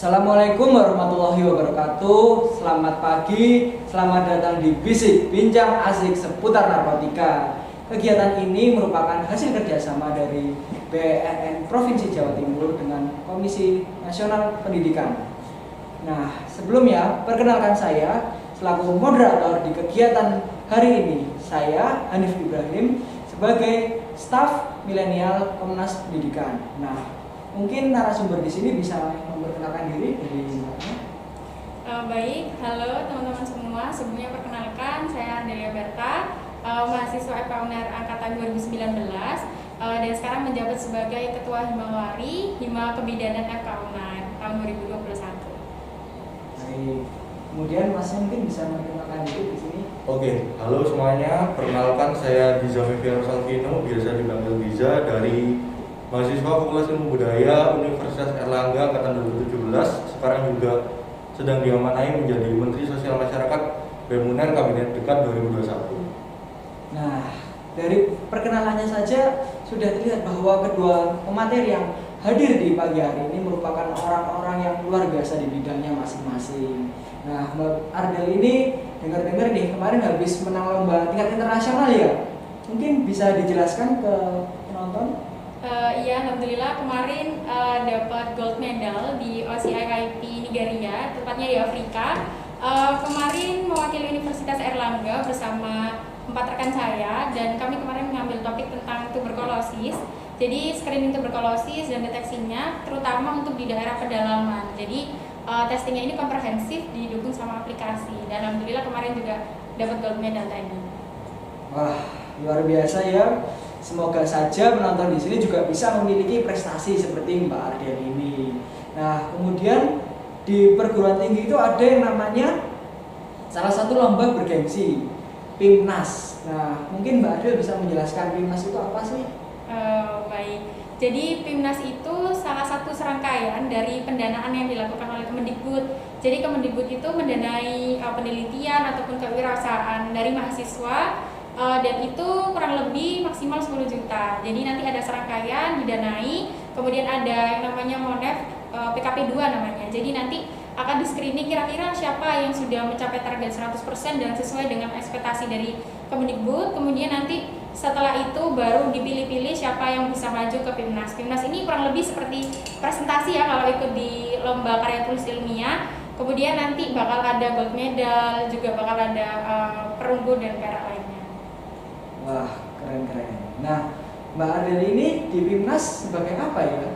Assalamualaikum warahmatullahi wabarakatuh. Selamat pagi, selamat datang di Bisik Bincang Asik seputar narkotika. Kegiatan ini merupakan hasil kerjasama dari BNN Provinsi Jawa Timur dengan Komisi Nasional Pendidikan. Nah, sebelumnya perkenalkan saya selaku moderator di kegiatan hari ini. Saya Hanif Ibrahim sebagai staf milenial Komnas Pendidikan. Nah, mungkin narasumber di sini bisa memperkenalkan diri dari mana? Baik, halo teman-teman semua. Sebelumnya perkenalkan, saya Ardelia Berta, mahasiswa FK angkatan 2019 dan sekarang menjabat sebagai Ketua Himawari Hima Kebidanan FK tahun 2021. Baik. Kemudian Masnya mungkin bisa memperkenalkan diri di sini. Oke, halo semuanya. Perkenalkan saya Diza Meviano Salvino, biasa dipanggil Diza, dari mahasiswa Fakultas Ilmu Budaya Universitas Airlangga angkatan 2017. Sekarang juga sedang diamanai menjadi Menteri Sosial Masyarakat BEM-UNER Kabinet Dekat 2021. Nah, dari perkenalannya saja sudah terlihat bahwa kedua pemateri yang hadir di pagi hari ini merupakan orang-orang yang luar biasa di bidangnya masing-masing. Nah, Mbak Ardel ini dengar-dengar nih kemarin habis menang lomba tingkat internasional ya. Mungkin bisa dijelaskan ke penonton? Iya, alhamdulillah kemarin dapat gold medal di OCIIP Nigeria, tepatnya di Afrika. Kemarin mewakili Universitas Airlangga bersama 4 rekan saya, dan kami kemarin mengambil topik tentang tuberkulosis. Jadi screening tuberkulosis dan deteksinya, terutama untuk di daerah pedalaman. Jadi testingnya ini komprehensif, didukung sama aplikasi. Dan alhamdulillah kemarin juga dapat gold medal tadi. Wah, luar biasa ya. Semoga saja penonton di sini juga bisa memiliki prestasi seperti Mbak Ardel ini. Nah, kemudian di perguruan tinggi itu ada yang namanya salah satu lomba bergengsi, PIMNAS. Nah, mungkin Mbak Ardel bisa menjelaskan PIMNAS itu apa sih? Baik, jadi PIMNAS itu salah satu serangkaian dari pendanaan yang dilakukan oleh Kemendikbud. Jadi Kemendikbud itu mendanai penelitian ataupun kewirausahaan dari mahasiswa, dan itu kurang lebih maksimal 10 juta. Jadi nanti ada serangkaian didanai, kemudian ada yang namanya MONEF, PKP 2 namanya. Jadi nanti akan di screening kira-kira siapa yang sudah mencapai target 100% dan sesuai dengan ekspektasi dari Kemendikbud. Kemudian nanti setelah itu baru dipilih-pilih siapa yang bisa maju ke PIMNAS. PIMNAS ini kurang lebih seperti presentasi ya kalau ikut di lomba karya tulis ilmiah. Kemudian nanti bakal ada gold medal, juga bakal ada perunggu dan perak lainnya. Wah, keren-keren. Nah, Mbak Ardel ini di PIMNAS sebagai apa ya?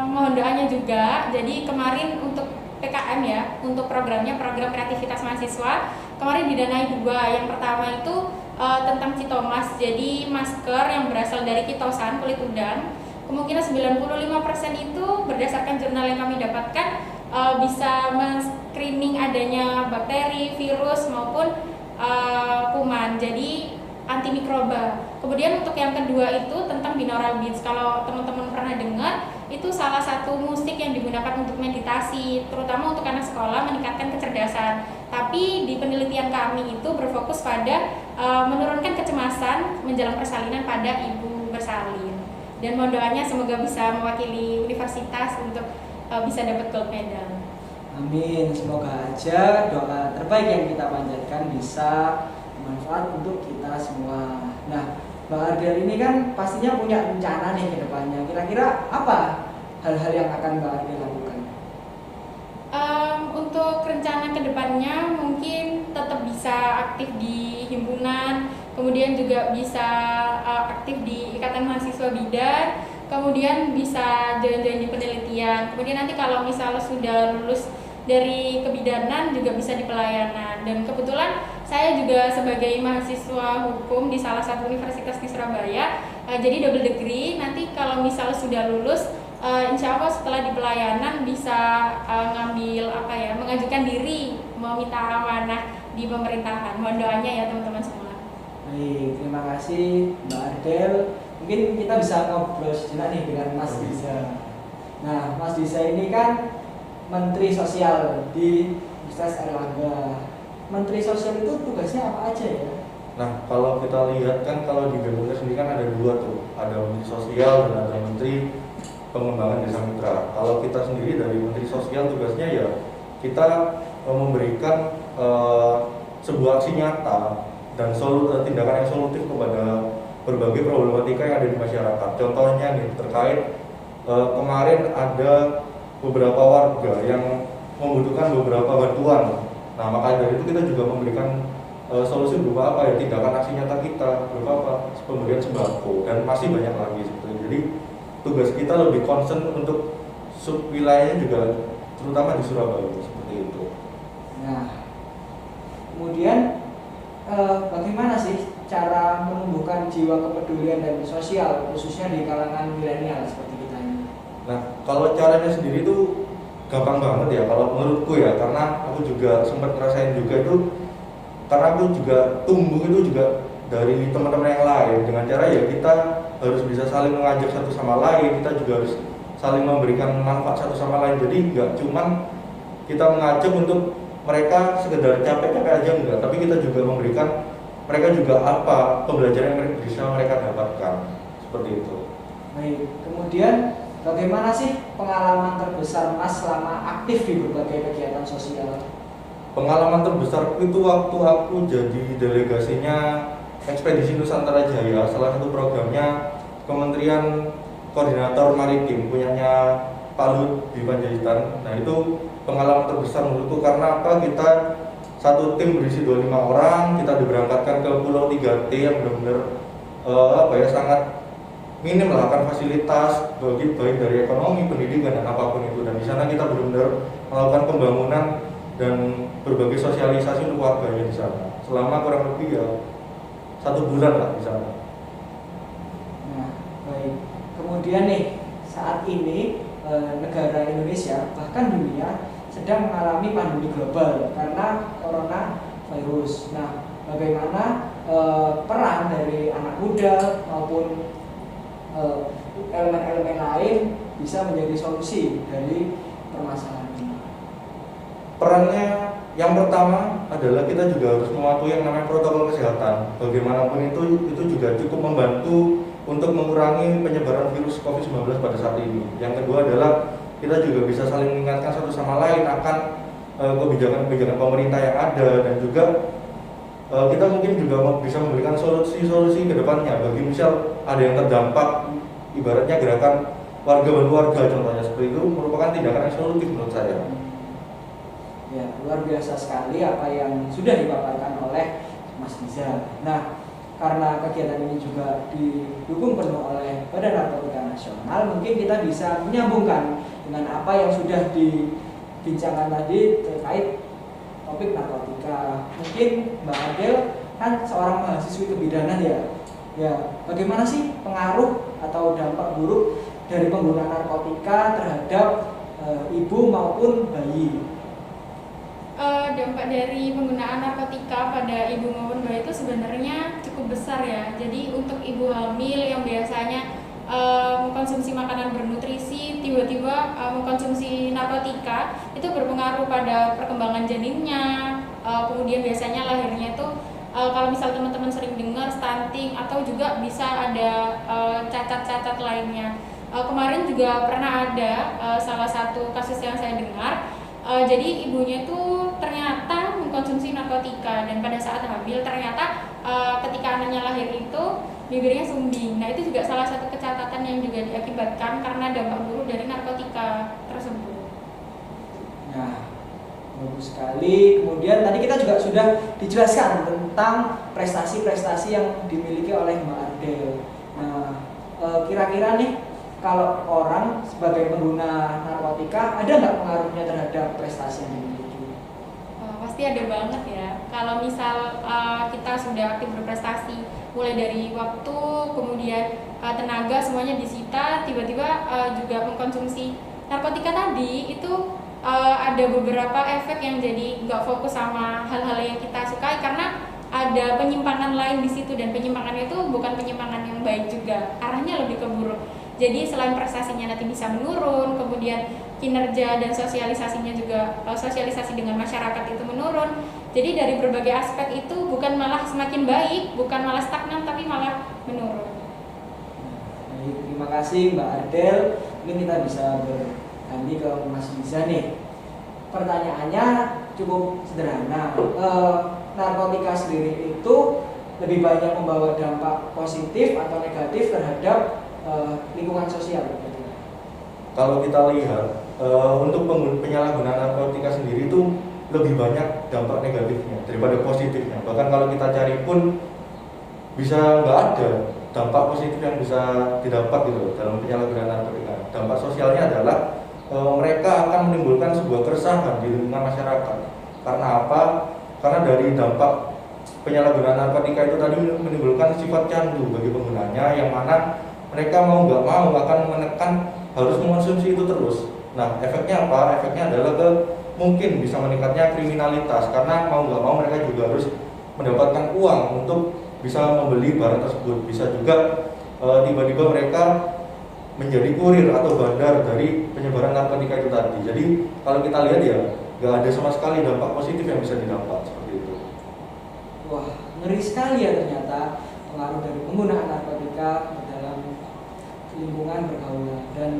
Mohon doanya juga. Jadi kemarin untuk PKM ya, untuk programnya, program kreativitas mahasiswa, kemarin didanai 2. Yang pertama itu tentang Citomas, jadi masker yang berasal dari kitosan, kulit udang. Kemungkinan 95% itu berdasarkan jurnal yang kami dapatkan bisa men-screening adanya bakteri, virus maupun kuman, jadi antimikroba. Kemudian untuk yang kedua itu tentang binaural beats. Kalau teman-teman pernah dengar, itu salah satu musik yang digunakan untuk meditasi, terutama untuk anak sekolah meningkatkan kecerdasan. Tapi di penelitian kami itu berfokus pada menurunkan kecemasan menjelang persalinan pada ibu bersalin. Dan mohon doanya semoga bisa mewakili universitas untuk bisa dapat gold medal. Amin, semoga aja doa terbaik yang kita panjatkan bisa bermanfaat untuk kita semua. Nah, Mbak Ardel ini kan pastinya punya rencana nih ke depannya. Kira-kira apa hal-hal yang akan Mbak Ardel lakukan? Untuk rencana kedepannya mungkin tetap bisa aktif di himpunan, kemudian juga bisa aktif di Ikatan Mahasiswa Bidan, kemudian bisa jalan-jalan di penelitian. Kemudian nanti kalau misalnya sudah lulus dari kebidanan juga bisa di pelayanan. Dan kebetulan saya juga sebagai mahasiswa hukum di salah satu universitas di Surabaya, jadi double degree. Nanti kalau misalnya sudah lulus, insya Allah setelah di pelayanan bisa ngambil mengajukan diri meminta amanah di pemerintahan. Mohon doanya ya teman-teman semua. Baik, terima kasih Mbak Ardel. Mungkin kita bisa ngobrol sejenak nih dengan Mas Diza. Nah, Mas Diza ini kan Menteri Sosial di Universitas Airlangga. Menteri Sosial itu tugasnya apa aja ya? Nah, kalau kita lihat kan kalau di BEM-UNER sendiri kan ada 2 tuh, ada Menteri Sosial dan ada Menteri pengembangan desa mitra. Kalau kita sendiri dari Menteri Sosial tugasnya ya kita memberikan sebuah aksi nyata dan tindakan yang solutif kepada berbagai problematika yang ada di masyarakat. Contohnya nih terkait kemarin ada beberapa warga yang membutuhkan beberapa bantuan. Nah, maka dari itu kita juga memberikan solusi berupa apa ya, tindakan aksi nyata kita berupa apa, pemberian sembako dan masih banyak lagi seperti. Jadi tugas kita lebih concern untuk sub wilayahnya juga, terutama di Surabaya seperti itu. Nah, kemudian bagaimana sih cara menumbuhkan jiwa kepedulian dan sosial khususnya di kalangan milenial seperti kita ini? Nah, kalau caranya sendiri itu gampang banget ya kalau menurutku ya, karena aku juga sempat ngerasain juga itu, karena aku juga tumbuh itu juga dari teman-teman yang lain dengan cara ya kita harus bisa saling mengajak satu sama lain, kita juga harus saling memberikan manfaat satu sama lain. Jadi nggak cuman kita mengajak untuk mereka sekedar capek-capek aja enggak, tapi kita juga memberikan mereka juga apa pembelajaran yang bisa mereka dapatkan seperti itu. Baik, kemudian bagaimana sih pengalaman terbesar Mas selama aktif di berbagai kegiatan sosial? Pengalaman terbesar itu waktu aku jadi delegasinya Ekspedisi Nusantara Jaya, salah satu programnya Kementerian Koordinator Maritim punyanya Pak Luhut di Panjaitan. Nah, itu pengalaman terbesar menurutku karena apa? Kita satu tim berisi 25 orang, kita diberangkatkan ke Pulau 3T yang benar-benar sangat minim lah akan fasilitas baik dari ekonomi, pendidikan dan apapun itu. Dan di sana kita benar-benar melakukan pembangunan dan berbagai sosialisasi untuk warganya di sana selama kurang lebih ya 1 bulan lah di sana. Nah, baik. Kemudian nih, saat ini negara Indonesia bahkan dunia sedang mengalami pandemi global karena coronavirus. Nah, bagaimana peran dari anak muda maupun elemen-elemen lain bisa menjadi solusi dari permasalahan ini? Perannya yang pertama adalah kita juga harus mematuhi yang namanya protokol kesehatan. Bagaimanapun itu juga cukup membantu untuk mengurangi penyebaran virus COVID-19 pada saat ini. Yang kedua adalah kita juga bisa saling mengingatkan satu sama lain akan kebijakan-kebijakan pemerintah yang ada, dan juga kita mungkin juga bisa memberikan solusi-solusi ke depannya. Bagi misal ada yang terdampak, ibaratnya gerakan warga bantu warga contohnya seperti itu merupakan tindakan yang solutif menurut saya. Ya, luar biasa sekali apa yang sudah dipaparkan oleh Mas Rizal. Nah, karena kegiatan ini juga didukung penuh oleh Badan Narkotika Nasional, mungkin kita bisa menyambungkan dengan apa yang sudah dibincangkan tadi terkait topik narkotika. Mungkin Mbak Adel kan seorang mahasiswi kebidanan ya. Ya, bagaimana sih pengaruh atau dampak buruk dari penggunaan narkotika terhadap ibu maupun bayi? Dampak dari penggunaan narkotika pada ibu maupun bayi itu sebenarnya cukup besar ya. Jadi untuk ibu hamil yang biasanya mengkonsumsi makanan bernutrisi, tiba-tiba mengkonsumsi narkotika, itu berpengaruh pada perkembangan janinnya. Kemudian biasanya lahirnya itu kalau misal teman-teman sering dengar stunting atau juga bisa ada cacat-cacat lainnya. Kemarin juga pernah ada salah satu kasus yang saya dengar. Jadi ibunya itu ternyata mengkonsumsi narkotika, dan pada saat hamil ternyata ketika anaknya lahir itu bibirnya sumbing. Nah, itu juga salah satu kecacatan yang juga diakibatkan karena dampak buruk dari narkotika tersebut. Nah, bagus sekali. Kemudian tadi kita juga sudah dijelaskan tentang prestasi-prestasi yang dimiliki oleh Mbak Ardel. Nah, kira-kira nih kalau orang sebagai pengguna narkotika ada nggak pengaruhnya terhadap prestasi yang dimiliki? Pasti ada banget ya. Kalau misal kita sudah aktif berprestasi, mulai dari waktu, kemudian tenaga semuanya disita, tiba-tiba juga mengkonsumsi narkotika tadi, itu ada beberapa efek yang jadi nggak fokus sama hal-hal yang kita sukai karena ada penyimpangan lain di situ, dan penyimpangannya itu bukan penyimpangan yang baik juga, arahnya lebih ke buruk. Jadi selain prestasinya nanti bisa menurun, kemudian kinerja dan sosialisasinya juga, sosialisasi dengan masyarakat itu menurun. Jadi dari berbagai aspek itu bukan malah semakin baik, bukan malah stagnan, tapi malah menurun. Baik, terima kasih Mbak Ardel Mungkin kita bisa berganti ke Mas Biza nih. Pertanyaannya cukup sederhana. Narkotika sendiri itu lebih banyak membawa dampak positif atau negatif terhadap lingkungan sosial? Kalau kita lihat untuk penyalahgunaan narkotika sendiri itu lebih banyak dampak negatifnya daripada positifnya. Bahkan kalau kita cari pun bisa nggak ada dampak positif yang bisa didapat gitu dalam penyalahgunaan narkotika. Dampak sosialnya adalah mereka akan menimbulkan sebuah keresahan di lingkungan masyarakat. Karena apa? Karena dari dampak penyalahgunaan narkotika itu tadi menimbulkan sifat candu bagi penggunanya, yang mana mereka mau nggak mau akan menekan harus mengonsumsi itu terus. Nah, efeknya apa? Efeknya adalah mungkin bisa meningkatnya kriminalitas, karena mau nggak mau mereka juga harus mendapatkan uang untuk bisa membeli barang tersebut. Bisa juga tiba-tiba mereka menjadi kurir atau bandar dari penyebaran narkotika itu tadi. Jadi kalau kita lihat ya nggak ada sama sekali dampak positif yang bisa didapat seperti itu. Wah, ngeri sekali ya ternyata pengaruh dari penggunaan narkotika dalam lingkungan pergaulan. Dan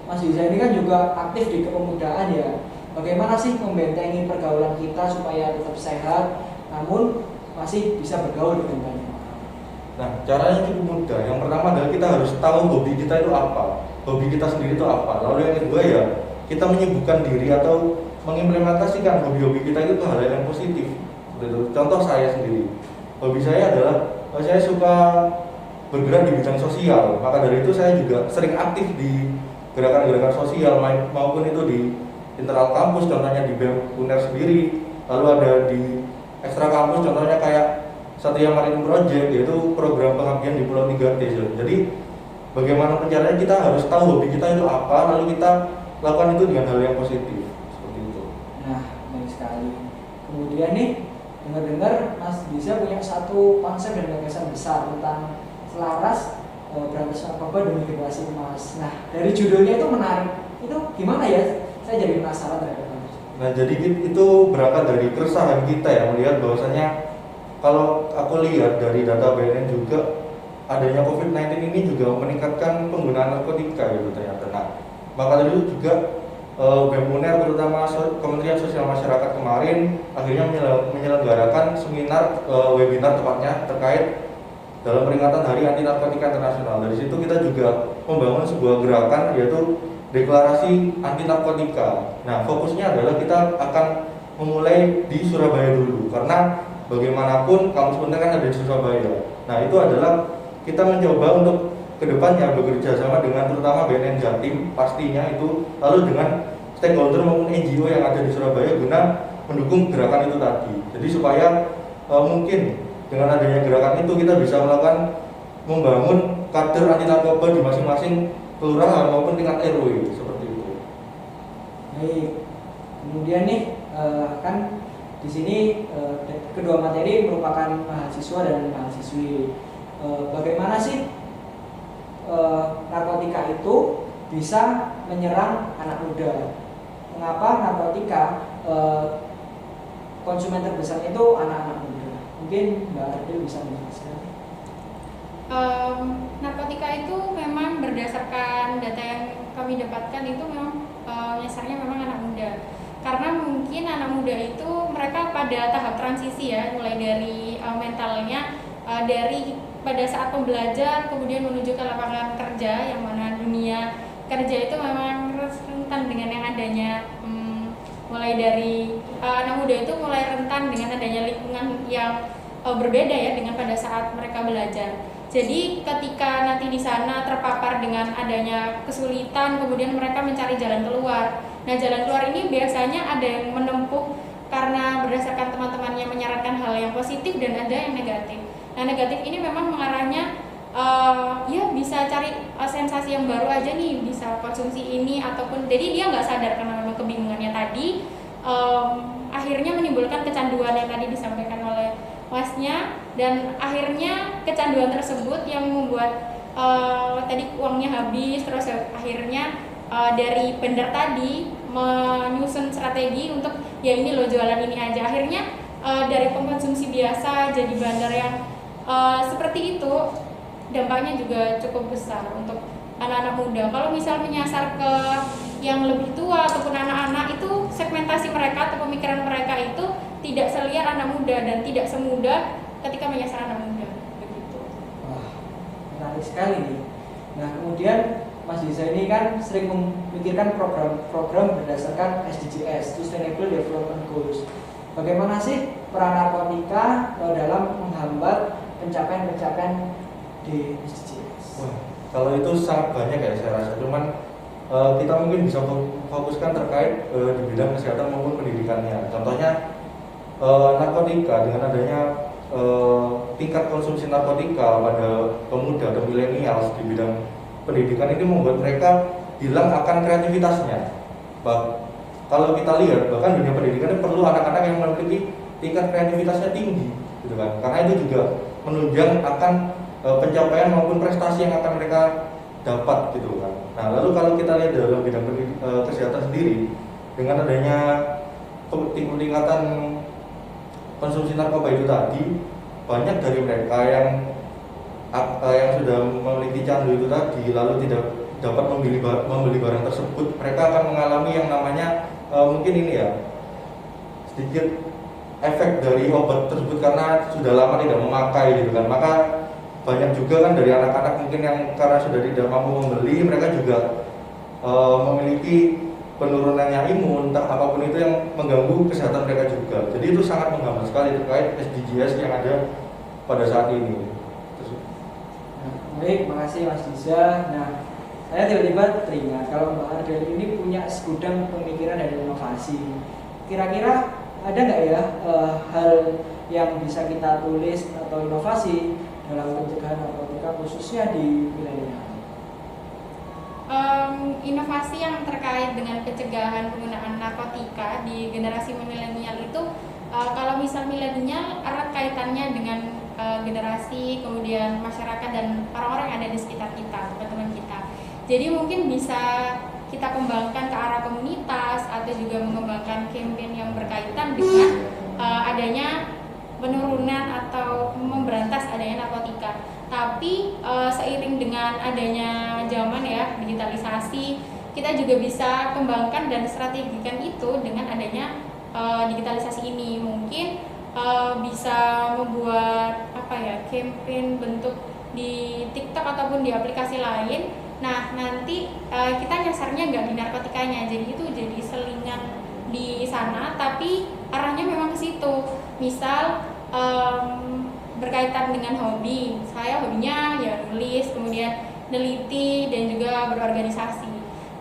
Mas Biza ini kan juga aktif di kepemudaan ya. Bagaimana sih membentengi pergaulan kita supaya tetap sehat, namun masih bisa bergaul dengan banyak orang? Nah, caranya cukup mudah. Yang pertama adalah kita harus tahu hobi kita itu apa, hobi kita sendiri itu apa. Lalu yang kedua ya, kita menyibukkan diri atau mengimplementasikan hobi-hobi kita itu ke hal yang positif. Betul. Contoh saya sendiri, hobi saya adalah saya suka bergerak di bidang sosial. Maka dari itu saya juga sering aktif di gerakan-gerakan sosial maupun itu di internal kampus, contohnya di BEM UNER sendiri. Lalu ada di ekstra kampus, contohnya kayak Satria Maritim Project, yaitu program pengabdian di Pulau 3T. Jadi bagaimana caranya kita harus tahu hobi kita itu apa, lalu kita lakukan itu dengan hal yang positif seperti itu. Nah, baik sekali. Kemudian nih, dengar-dengar Mas Biza punya satu konsep dan gagasan besar tentang selaras berantas narkoba demi generasi emas. Nah, dari judulnya itu menarik. Itu gimana ya? Saya jadi penasaran terhadap itu. Nah, jadi itu berangkat dari keresahan kita ya, melihat bahwasanya kalau aku lihat dari data BNN juga adanya COVID-19 ini juga meningkatkan penggunaan narkotika gitu ternyata. Nah, maka dari itu juga BEM UNER terutama Kementerian Sosial Masyarakat kemarin akhirnya menyelenggarakan seminar webinar tepatnya terkait dalam peringatan Hari Anti Narkotika Internasional. Dari situ kita juga membangun sebuah gerakan yaitu deklarasi anti narkotika. Nah, fokusnya adalah kita akan memulai di Surabaya dulu, karena bagaimanapun kampus Unpad kan ada di Surabaya. Nah, itu adalah kita mencoba untuk kedepannya bekerja sama dengan terutama BNN Jatim pastinya itu, lalu dengan stakeholder maupun NGO yang ada di Surabaya guna mendukung gerakan itu tadi. Jadi supaya mungkin dengan adanya gerakan itu kita bisa melakukan membangun kader anti narkoba di masing-masing kelurahan maupun tingkat RW seperti itu. Baik. Kemudian nih kan di sini kedua materi merupakan mahasiswa dan mahasiswi. Bagaimana sih narkotika itu bisa menyerang anak muda? Mengapa narkotika konsumen terbesar itu anak-anak muda? Mungkin Mbak Ardil bisa menjelaskan. Narkotika itu memang berdasarkan data yang kami dapatkan itu memang menyasarnya memang anak muda. Karena mungkin anak muda itu mereka pada tahap transisi ya, mulai dari mentalnya dari pada saat pembelajar kemudian menuju ke lapangan kerja, yang mana dunia kerja itu memang rentan dengan yang adanya mulai dari anak muda itu mulai rentan dengan adanya lingkungan yang berbeda ya dengan pada saat mereka belajar. Jadi ketika nanti di sana terpapar dengan adanya kesulitan, kemudian mereka mencari jalan keluar. Nah, jalan keluar ini biasanya ada yang menempuh karena berdasarkan teman-temannya menyarankan hal yang positif dan ada yang negatif. Nah, negatif ini memang mengarahnya ya bisa cari sensasi yang baru aja nih, bisa konsumsi ini ataupun jadi dia nggak sadar karena memang kebingungannya tadi akhirnya menimbulkan kecanduan yang tadi disampaikan oleh Masnya, dan akhirnya kecanduan tersebut yang membuat tadi uangnya habis, terus akhirnya dari bandar tadi menyusun strategi untuk ya ini loh jualan ini aja, akhirnya dari pengkonsumsi biasa jadi bandar yang seperti itu. Dampaknya juga cukup besar untuk anak-anak muda. Kalau misal menyasar ke yang lebih tua ataupun anak-anak, itu segmentasi mereka atau pemikiran mereka itu tidak seliar anak muda dan tidak semudah ketika menyasar anak muda. Begitu. Wah, menarik sekali nih. Nah, kemudian Mas Diza ini kan sering memikirkan program-program berdasarkan SDGs, Sustainable Development Goals. Bagaimana sih peran narkotika dalam menghambat pencapaian-pencapaian di SDGs? Wah, kalau itu sangat banyak ya saya rasa. Cuman kita mungkin bisa fokuskan terkait di bidang kesehatan maupun pendidikannya. Contohnya narkotika, dengan adanya tingkat konsumsi narkotika pada pemuda atau milenial di bidang pendidikan ini membuat mereka hilang akan kreativitasnya. Kalau kita lihat, bahkan dunia pendidikan ini perlu anak-anak yang memiliki tingkat kreativitasnya tinggi, gitu kan? Karena itu juga menunjang akan pencapaian maupun prestasi yang akan mereka dapat, gitu kan. Nah, lalu kalau kita lihat dalam bidang kesehatan sendiri, dengan adanya peningkatan konsumsi narkoba itu tadi, banyak dari mereka yang sudah memiliki candu itu tadi lalu tidak dapat membeli barang tersebut, mereka akan mengalami yang namanya mungkin ini ya, sedikit efek dari obat tersebut karena sudah lama tidak memakai, gitu kan. Maka banyak juga kan dari anak-anak mungkin yang karena sudah tidak mampu membeli, mereka juga memiliki penurunannya imun, entah apapun itu yang mengganggu kesehatan mereka juga. Jadi itu sangat menghambat sekali terkait SDGs yang ada pada saat ini. Nah, baik, makasih Mas Diza. Nah, saya tiba-tiba teringat kalau Mbak Ardel ini punya segudang pemikiran dan inovasi. Kira-kira ada nggak ya hal yang bisa kita tulis atau inovasi dalam pencegahan narkotika khususnya di milenial? Inovasi yang terkait dengan pencegahan penggunaan narkotika di generasi milenial itu, kalau misal milenial erat kaitannya dengan generasi, kemudian masyarakat dan orang-orang yang ada di sekitar kita, teman-teman kita. Jadi mungkin bisa kita kembangkan ke arah komunitas atau juga mengembangkan campaign yang berkaitan dengan adanya penurunan atau memberantas adanya narkotika. Tapi seiring dengan adanya zaman ya, digitalisasi, kita juga bisa kembangkan dan strategikan itu dengan adanya digitalisasi ini. Mungkin bisa membuat campaign bentuk di TikTok ataupun di aplikasi lain. Nah, nanti kita nyasarnya nggak di narkotikanya, jadi itu jadi selingan di sana, tapi arahnya memang ke situ. Misal berkaitan dengan hobi, saya hobinya ya nulis, kemudian neliti dan juga berorganisasi.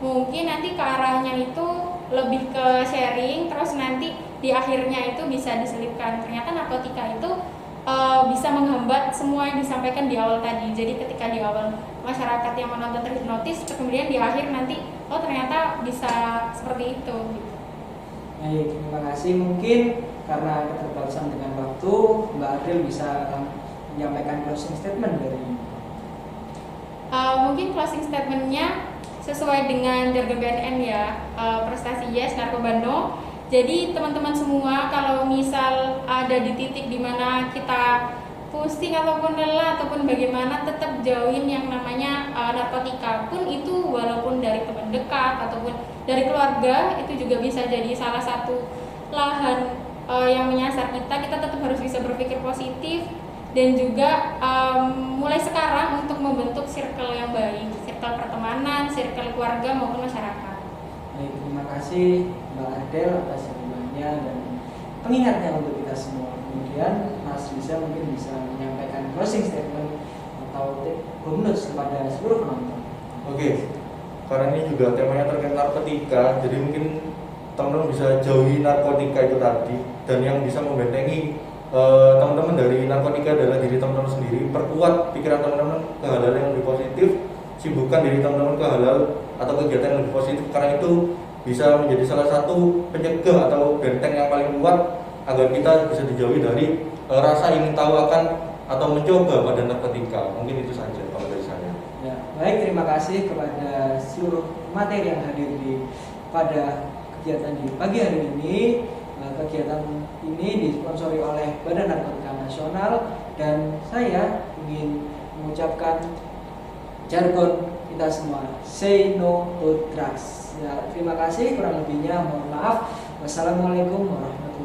Mungkin nanti ke arahnya itu lebih ke sharing, terus nanti di akhirnya itu bisa diselipkan ternyata narkotika itu bisa menghambat semua yang disampaikan di awal tadi. Jadi ketika di awal masyarakat yang menonton terhipnotis, kemudian di akhir nanti ternyata bisa seperti itu. Baik, terima kasih. Mungkin karena keterbatasan dengan waktu, Mbak Ardel bisa menyampaikan closing statement dari ini. Mungkin closing statementnya sesuai dengan jargon BNN ya, prestasi yes, narkoba no. Jadi teman-teman semua, kalau misal ada di titik dimana kita pusing ataupun lelah ataupun bagaimana, tetap jauhin yang namanya narkotika. Pun itu walaupun dari teman dekat ataupun dari keluarga, itu juga bisa jadi salah satu lahan yang menyasar kita. Kita tetap harus bisa berpikir positif dan juga mulai sekarang untuk membentuk circle yang baik, circle pertemanan, circle keluarga maupun masyarakat. Baik, terima kasih Mbak Ardel atas jawabannya dan pengingatnya untuk kita semua. Kemudian Mas Diza mungkin bisa menyampaikan closing statement atau bonus kepada seluruh penonton. Oke, karena ini juga temanya terkait narkotika, jadi mungkin teman-teman bisa jauhi narkotika itu tadi, dan yang bisa membentengi teman-teman dari narkotika adalah diri teman-teman sendiri. Perkuat pikiran teman-teman ke hal-hal yang lebih positif, sibukkan diri teman-teman ke hal-hal atau kegiatan yang lebih positif, karena itu bisa menjadi salah satu penyegah atau benteng yang paling kuat agar kita bisa dijauhi dari rasa ingin tahu akan atau mencoba pada narkotika. Mungkin itu saja kalau dari saya. Ya, baik, terima kasih kepada seluruh materi yang hadir pada kegiatan di pagi hari ini. Kegiatan ini disponsori oleh Badan Narkotika Nasional dan saya ingin mengucapkan jargon kita semua, say no to drugs. Ya, terima kasih, kurang lebihnya mohon maaf. Wassalamualaikum warahmatullahi wabarakatuh.